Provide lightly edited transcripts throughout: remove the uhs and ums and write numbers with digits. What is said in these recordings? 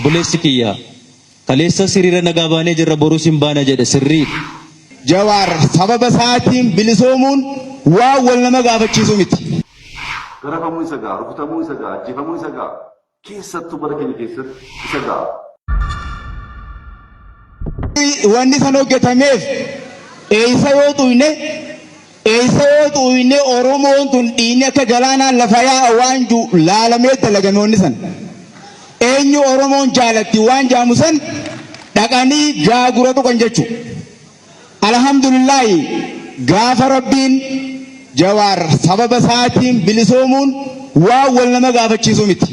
obboleessi kiyya kaleessa siriira nagaa baanee jirra boruu sin baana jedhe sirrii. Jawaar sababa isaatiin bilisoomuun waa wal nama gaafachiisu miti. Garafamuu isa ga'a, rukutamuu isa ga'a, ajjeefamuu isa ga'a, keessattuu bara keenya keessatti isa ga'a. Wanni san hojjetameef eessa yoo xuyne Oromoon tun dhiinni akka galaanaan lafa yaa'a waan jiru laalamee dalagame wanni san. Eenyu Oromoon jaalatti waan jaamu san dhaqanii gaaguratu kan jechuudha. Alhamdulillahi gaafa Rabbiin Jawaar sababa isaatiin bilisoomuun waa wal nama gaafachiisu miti.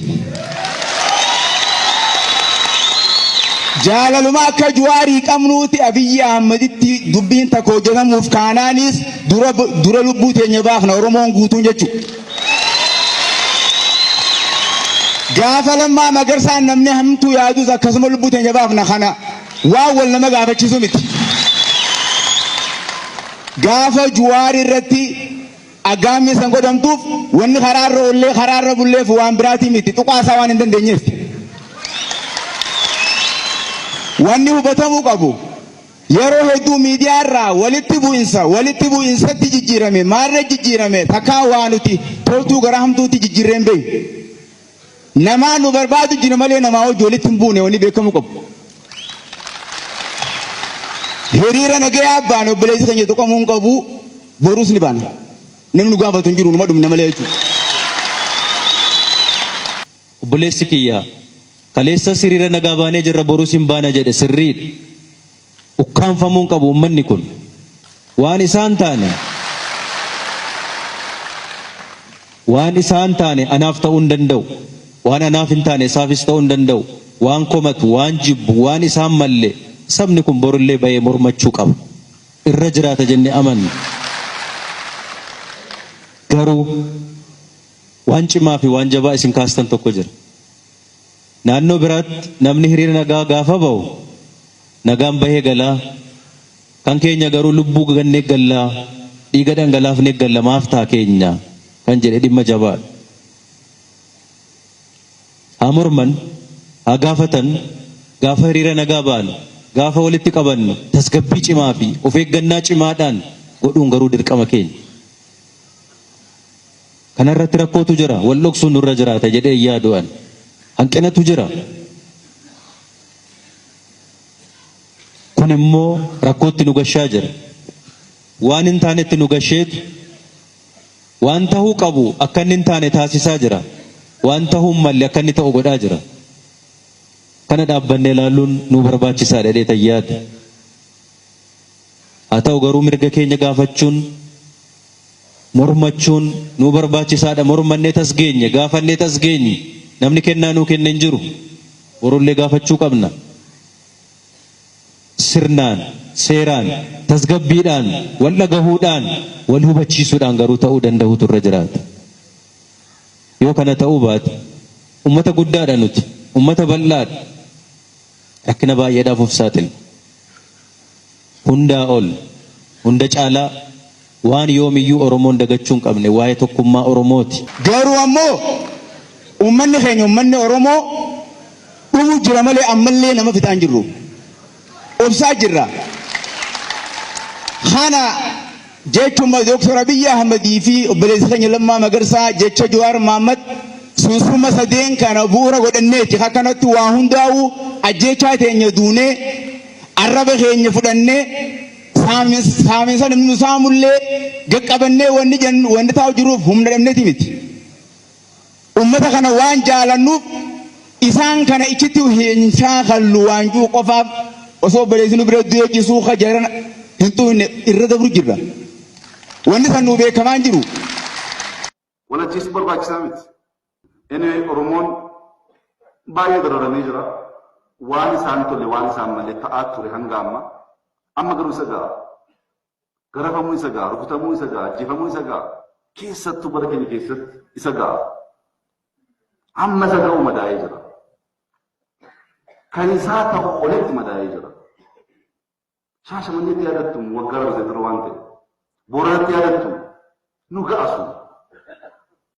Jaalaluma akka Jawaarii qabnuuti Abiyyi Ahmaditti dubbiin takka hojjetamuuf kaanaanis dura lubbuu teenya baafna Oromoon guutuun jechuudha. Gaafa Lammaa Magarsaan namni hamtuu yaadus akkasuma lubbuu teenya baafna kana waa wal nama gaafachiisu miti. Gaafa Jawaarii irratti aggaammi san godhamtuuf wanni karaarra bulleef waan biraatii miti tuqaasaa waan hin dandeenyeef. Wanni hubatamuu qabu yeroo hedduu miidiyaa irraa walitti bu'insatti jijjiirame maarra jijjiirame takkaa waa nuti toltuu gara hamtuutti jijjiirreen beeku. Namaa nu barbaadu jira malee namaa hojii walitti hin buune wanni beekamuu qabu. Hiriira nagayaa abbaan obboleessi keenya tuqamuu hin qabu boruus ni baana. Namni nu gaafatu hin jiru numa dhumna malee jechuudha. Obboleessi kiyya kaleessa siriira nagaa baanee jirra boruu sin baana jedhe sirriidha. Ukkaanfamuu hin qabu uummanni kun waan isaan taane anaaf ta'uu hin danda'u. Waan anaaf hin taane isaafis ta'uu hin danda'u. Waan komatu, waan jibbu, waan isaan malle sabni kun borullee bahee mormachuu qaba. Irra jiraata jennee amanna. Garuu waan cimaa fi waan jabaa isin kaastan tokko jira. Naannoo biraatti namni hiriira nagaa gaafa bahu nagaan bahee galaa. Kan keenya garuu lubbuu gannee gallaa, dhiiga dhangalaafnee galla maaf taa keenya kan jedhe dhimma jabaadha. Haa morman, haa gaafatan, gaafa hiriira nagaa baanu, gaafa walitti qabannu tasgabbii cimaa fi of eeggannaa cimaadhaan godhuun garuu dirqama keenya. Kanarratti rakkootu jira, wal dhoksuun nurra jiraata jedhee yaadu'an. Hanqinatu jira. Kun immoo rakkootti nu gashaa jira. Waan hin taanetti nu gasheetu waan tahuu qabu akka inni hin taane taasisaa jira. Waan tahuu hin malle akka inni ta'u godhaa jira. Kana dhaabbannee ilaaluun nu barbaachisaadha jedhee tayyaadha. Haa ta'u garuu mirga keenya gaafachuun mormachuun nu barbaachisaadha. Mormannee tasgeenye, gaafannee tasgeenye. Namni kennaa nuu kenne hin jiru. Borullee gaafachuu qabna. Sirnaan, seeraan, tasgabbiidhaan, wal dhagahuudhaan, wal hubachiisuudhaan garuu ta'uu danda'utu irra jiraata. Yoo kana ta'uu baate ummata guddaadha nuti, ummata bal'aadha. Rakkina baay'eedhaaf of saaxilna. Hundaa ol, hunda caalaa waan yoomiyyuu Oromoon dagachuu hin qabne waa'ee tokkummaa Oromooti. Garuu ammoo ummanni keenya ummanni Oromoo dhumuu jira malee ammallee nama fixaa hin jirru. Obsaa jirra. Kana jechuun Dr. Abiyyi Ahmadii fi obboleessi keenya Lammaa Magarsaa jecha Jawaar Mohaammed sunsuma sadeen kana bu'uura godhanneeti akkanatti waa hundaa'u ajjechaa teenya duunee arraba keenya fudhannee saamiinsa namni nu saamullee gaqqabannee wanni taa'u jiruuf humna dhabneeti miti. Ummata kana waan jaalannuuf isaan kana ichitti hin shaakallu waan jiru qofaaf osoo obboleessi nu bira du'ee cisuu jaran hin xuune irra dabru jirra. Wanni san nu beekamaan jiru. Walachiis barbaachisaa miti. Inni Oromoon baay'ee dararamee jira. Waan isaan tolle waan isaan malee ta'aa ture hanga amma. Amma garuu isa ga'a. Garafamuu isa ga'a, rukutamuu isa ga'a, ajjeefamuu isa ga'a. Keessattuu bara keenya keessatti isa ga'a. Amma isa ga'u madaa'ee jira. Kan isaa ta'u olitti madaa'ee jira. Shaashamanneetti yaadattu waggaa darbe waan ta'e. Booranatti yaadattu nu ga'asu.